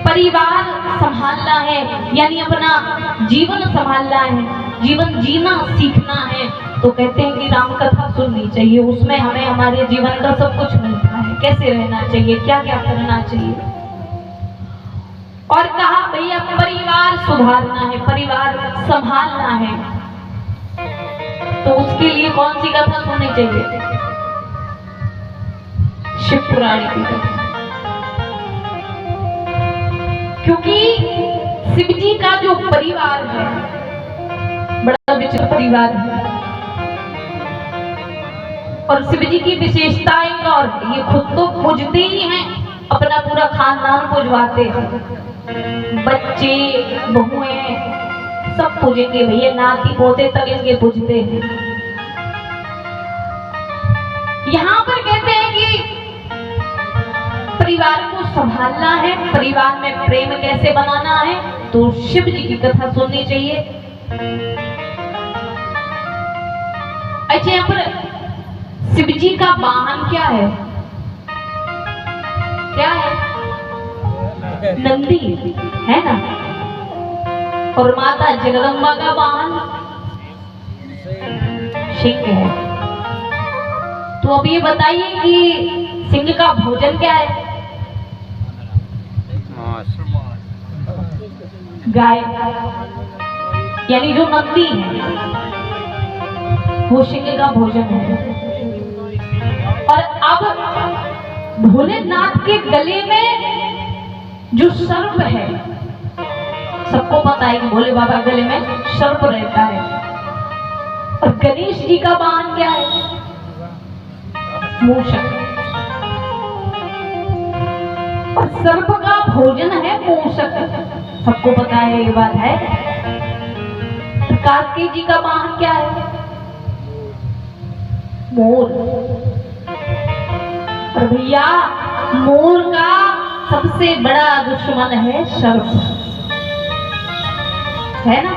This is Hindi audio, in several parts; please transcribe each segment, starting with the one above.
परिवार संभालना है, यानी अपना जीवन संभालना है, जीवन जीना सीखना है, तो कहते हैं कि राम कथा सुननी चाहिए। उसमें हमें हमारे जीवन का सब कुछ मिलता है, कैसे रहना चाहिए, क्या क्या करना चाहिए। और कहा भैया परिवार सुधारना है, परिवार संभालना है, तो उसके लिए कौन सी कथा सुननी चाहिए? शिव पुराण की कथा। क्योंकि शिव जी का जो परिवार है बड़ा विचित्र परिवार है, और शिव जी की विशेषताएं और ये खुद तो पूजते ही हैं, अपना पूरा खानदान पूजवाते हैं, बच्चे बहुएं सब पूजेंगे भैया, नाती पोते तक इनके पूजते हैं। यहाँ पर कहते हैं कि परिवार को संभालना है, परिवार में प्रेम कैसे बनाना है, तो शिव जी की कथा सुननी चाहिए। अच्छा, यहाँ पर शिव जी का वाहन क्या है? क्या है? नंदी है ना, और माता जगदम्बा का वाहन सिंह है। तो अब ये बताइए कि सिंह का भोजन क्या है? गाय, यानी जो नंदी है वो सिंह का भोजन है। और अब भोलेनाथ के गले में जो सर्प है, सबको पता है कि भोले बाबा गले में सर्प रहता है। और गणेश जी का वाहन क्या है? मूषक। और सर्प का भोजन है मूषक, सबको पता है ये बात है। कार्तिक जी का वाहन क्या है? मोर। और भैया मोर का सबसे बड़ा दुश्मन है सर्प, है ना।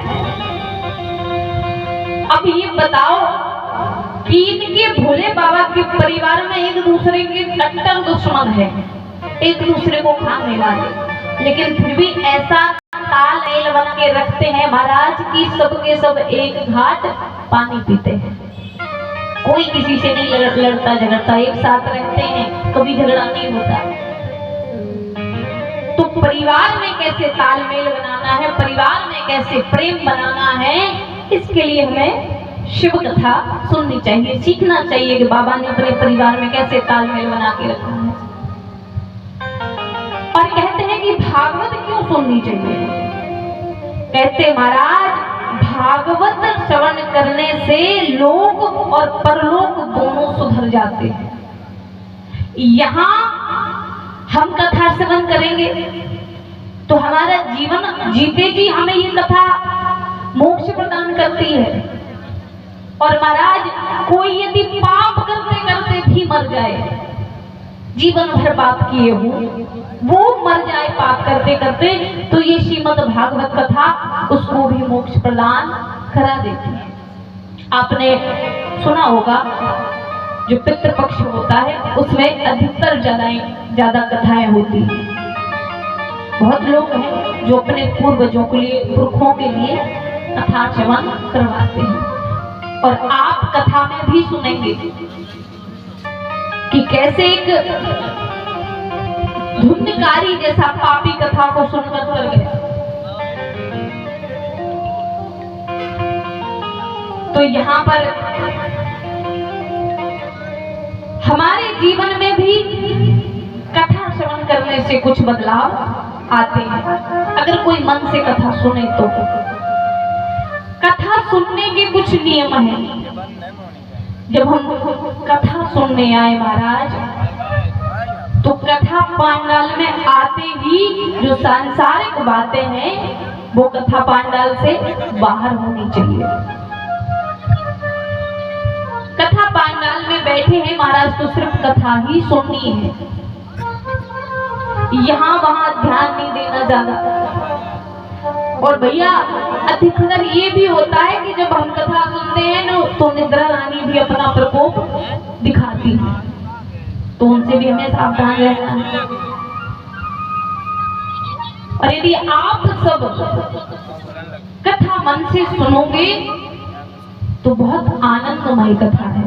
अब ये बताओ कि इनके भोले बाबा के परिवार में एक दूसरे के कट्टर दुश्मन है, एक दूसरे को खाने वाले, लेकिन फिर भी ऐसा तालमेल बना के रखते हैं महाराज की सबके सब एक घाट पानी पीते हैं, कोई किसी से नहीं लड़ता झगड़ता, एक साथ रहते हैं, कभी झगड़ा नहीं होता। तो परिवार में कैसे तालमेल बनाना है, परिवार में कैसे प्रेम बनाना है, इसके लिए हमें शिव कथा सुननी चाहिए, सीखना चाहिए कि बाबा ने अपने परिवार में कैसे तालमेल बना के रखा है। और कहते हैं कि भागवत क्यों सुननी चाहिए? कहते महाराज भागवत श्रवण करने से लोक और परलोक दोनों सुधर जाते हैं। यहाँ हम कथा श्रवण करेंगे तो हमारा जीवन जीते जी हमें ये कथा मोक्ष प्रदान करती है। और महाराज कोई यदि पाप करते करते भी मर जाए, जीवन भर पाप किए हो, वो मर जाए पाप करते करते, तो ये श्रीमद् भागवत कथा उसको भी मोक्ष प्रदान करा देती है। आपने सुना होगा जो पितृपक्ष होता है उसमें अधिकतर ज्यादा कथाएं होती हैं। बहुत लोग हैं जो अपने पूर्वजों के लिए, पुरखों के लिए कथा श्रवण करवाते हैं। और आप कथा में भी सुनेंगे कि कैसे एक धुंधकारी जैसा पापी कथा को सुनकर कर गया। तो यहाँ पर हमारे जीवन में भी कथा श्रवण करने से कुछ बदलाव आते हैं, अगर कोई मन से कथा सुने तो। कथा सुनने के कुछ नियम हैं। जब हम कथा सुनने आए महाराज, तो कथा पांडाल में आते ही जो सांसारिक बातें हैं वो कथा पांडाल से बाहर होनी चाहिए। कथा पांडाल में बैठे हैं महाराज तो सिर्फ कथा ही सुननी है, यहाँ वहां ध्यान नहीं देना ज्यादा। और भैया अधिकतर ये भी होता है कि जब हम कथा सुनते हैं ना तो निद्रा रानी भी अपना प्रकोप दिखाती है, तो उनसे भी हमें सावधान रहना है। और यदि आप सब कथा मन से सुनोगे तो बहुत आनंदमय कथा है।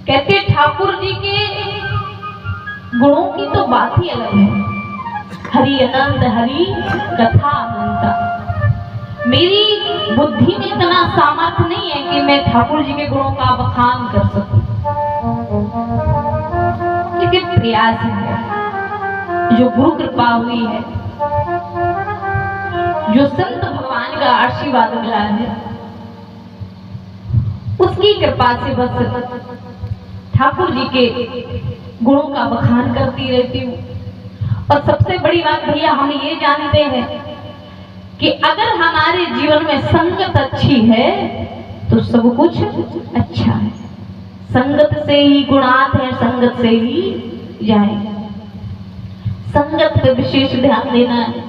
कहते ठाकुर जी के गुणों की तो बात ही अलग है। हरि अनंत हरि कथा अनंता। मेरी बुद्धि में इतना सामर्थ्य नहीं है कि मैं ठाकुर जी के गुणों का बखान कर सकूं, लेकिन प्रयास है। जो गुरु कृपा हुई है, जो संत भगवान का आशीर्वाद मिला है, उसकी कृपा से बस ठाकुर जी के गुणों का बखान करती रहती हूँ। और सबसे बड़ी बात भैया हम ये जानते हैं कि अगर हमारे जीवन में संगत अच्छी है तो सब कुछ अच्छा है। संगत से ही गुणात है, संगत से ही जाएंगे। संगत पे विशेष ध्यान देना है।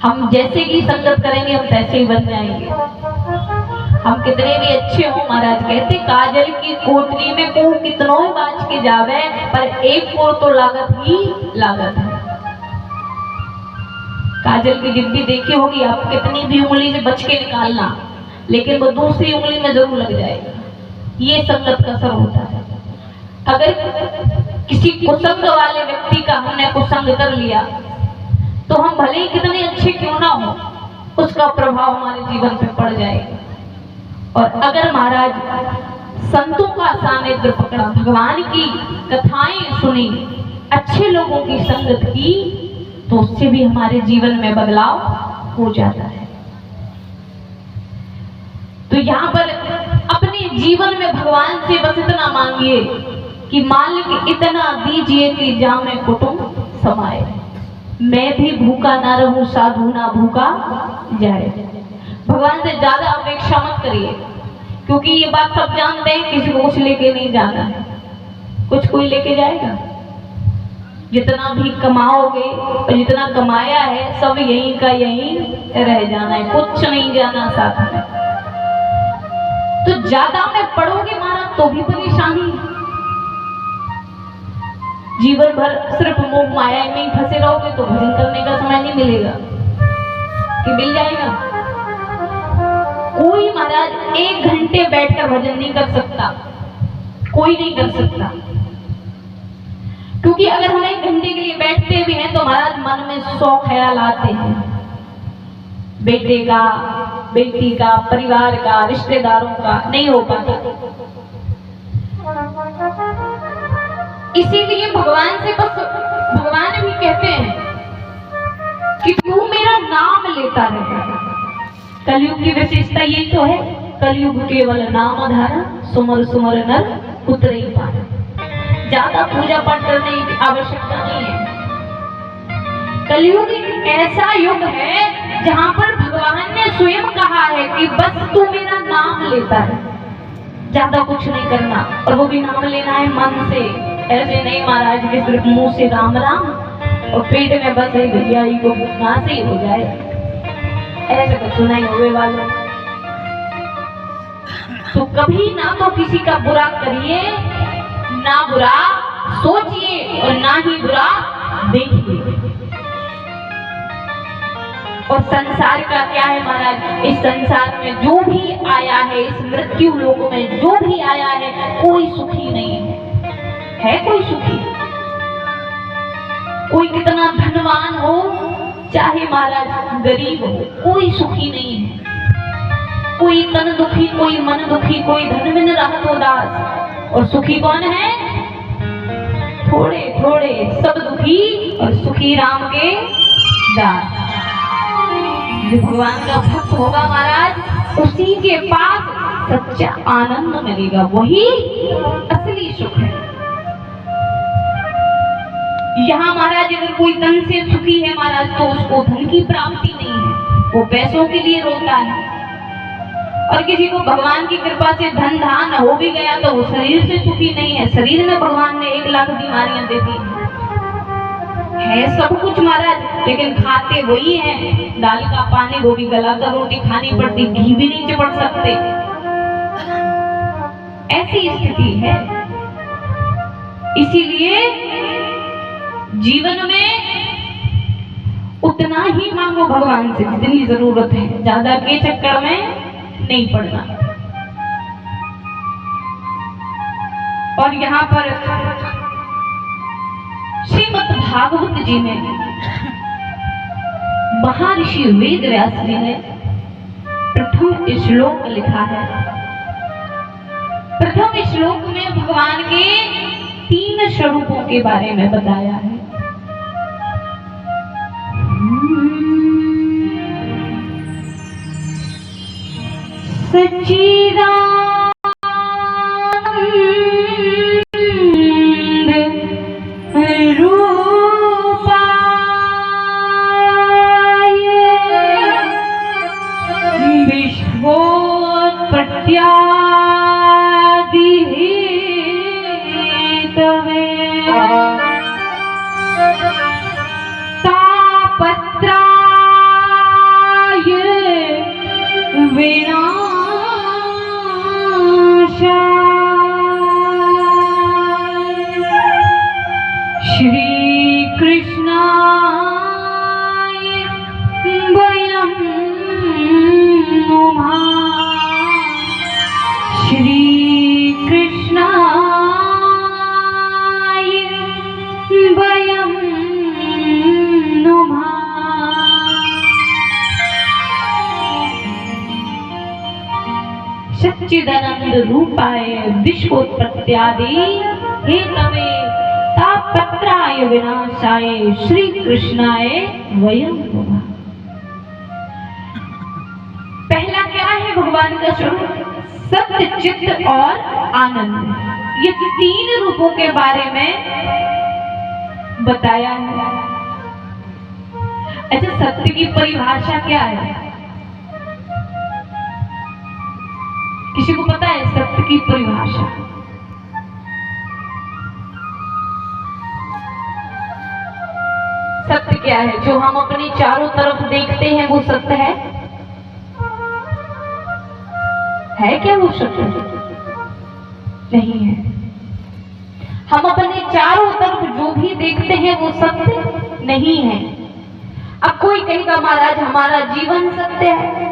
हम जैसे की संगत करेंगे हम तैसे ही बन जाएंगे। हम कितने भी अच्छे हो, महाराज कहते काजल की कोटरी में को कितनों ही बाज के जावे पर एक को तो लागत ही लागत है। काजल की डिब्बी देखी होगी आप, कितनी भी उंगली से बच के निकालना, लेकिन वो दूसरी उंगली में जरूर लग जाएगा। ये संगत का असर होता है। अगर किसी कुसंग वाले व्यक्ति का हमने कुसंग कर लिया तो हम भले ही कितने अच्छे क्यों ना हो, उसका प्रभाव हमारे जीवन पे पड़ जाएगा। और अगर महाराज संतों का सानिध्य पकड़ा, भगवान की कथाएं सुनी, अच्छे लोगों की संगत की, तो उससे भी हमारे जीवन में बदलाव हो जाता है। तो यहाँ पर अपने जीवन में भगवान से बस इतना मांगिए कि मालिक इतना दीजिए कि जामे कुटुंब समाए, मैं भी भूखा ना रहूं, साधु ना भूखा जाए। भगवान से ज्यादा अपेक्षा मत करिए, क्योंकि ये बात सब जानते हैं किसी को कुछ लेके नहीं जाना है। कुछ कोई लेके जाएगा? जितना भी कमाओगे और जितना कमाया है सब यहीं का यहीं रह जाना है, कुछ नहीं जाना साथ में। तो ज्यादा में पढ़ोगे महाराज तो भी परेशानी। जीवन भर सिर्फ मोह माया में ही फंसे रहोगे तो भजन करने का समय नहीं मिलेगा कि मिल जाएगा? कोई महाराज 1 घंटे बैठकर भजन नहीं कर सकता, कोई नहीं कर सकता। क्योंकि अगर हम 1 घंटे के लिए बैठते भी हैं तो महाराज मन में 100 ख्याल आते हैं, बेटे का, बेटी का, परिवार का, रिश्तेदारों का, नहीं हो पाता। इसीलिए भगवान से बस भगवान भी कहते हैं कि तू मेरा नाम लेता रहे। कलयुग की विशेषता ये तो है, कलयुग केवल नाम धारा, सुमर सुमर नर उतरे पार। ज्यादा पूजा पाठ करने की आवश्यकता नहीं है। कलयुग एक ऐसा युग है जहां पर भगवान ने स्वयं कहा है कि बस तू मेरा नाम लेता है, ज्यादा कुछ नहीं करना। और वो भी नाम लेना है मन से, ऐसे नहीं महाराज के सिर्फ मुंह से राम राम और पेट में बस एक भैया को ना से ही हो जाए, ऐसे कुछ नहीं हुए वालों। तो कभी ना तो किसी का बुरा करिए, ना बुरा सोचिए और ना ही बुरा देखिए। और संसार का क्या है महाराज, इस संसार में जो भी आया है, इस मृत्यु लोक में जो भी आया है, कोई सुखी नहीं है। है कोई सुखी? कोई कितना धनवान हो चाहे महाराज गरीब हो, कोई सुखी नहीं है। कोई तन दुखी, कोई मन दुखी, कोई धन बिन रहत उदास। और सुखी कौन है? थोड़े थोड़े सब दुखी और सुखी राम के दास। जो भगवान का भक्त होगा महाराज, उसी के पास सच्चा आनंद मिलेगा, वही असली सुख है। यहाँ महाराज अगर कोई धन से सुखी है महाराज तो उसको धन की प्राप्ति नहीं है, वो पैसों के लिए रोता है। और किसी को भगवान की कृपा से धन धान हो भी गया तो वो शरीर से सुखी नहीं है। शरीर में भगवान ने 1 लाख बीमारियां दे दी है सब कुछ महाराज, लेकिन खाते वही है दाल का पानी, वो भी गलाकर रोटी खानी पड़ती, घी भी नहीं चिपट सकते। ऐसी स्थिति है। इसीलिए जीवन में उतना ही मांगो भगवान से जितनी जरूरत है, ज्यादा के चक्कर में नहीं पड़ना। और यहाँ पर श्रीमद् भागवत जी में महर्षि वेद व्यास जी ने प्रथम श्लोक लिखा है। प्रथम श्लोक में भगवान के 3 स्वरूपों के बारे में बताया है। सच्चिदानंद सच्चिदानंद रूपाय विश्वोत्पत्त्यादि हेतवे तापत्राय विनाशाय श्री कृष्णाय वयं नमः। पहला क्या है भगवान का स्वरूप? सत्य, चित्त और आनंद। ये 3 रूपों के बारे में बताया है। अच्छा, सत्य की परिभाषा क्या है? किसी को पता है सत्य की परिभाषा? सत्य क्या है? जो हम अपने चारों तरफ देखते हैं वो सत्य है? है क्या वो सत्य? नहीं है। हम अपने चारों तरफ जो भी देखते हैं वो सत्य नहीं है। अब कोई कहेगा महाराज हमारा जीवन सत्य है,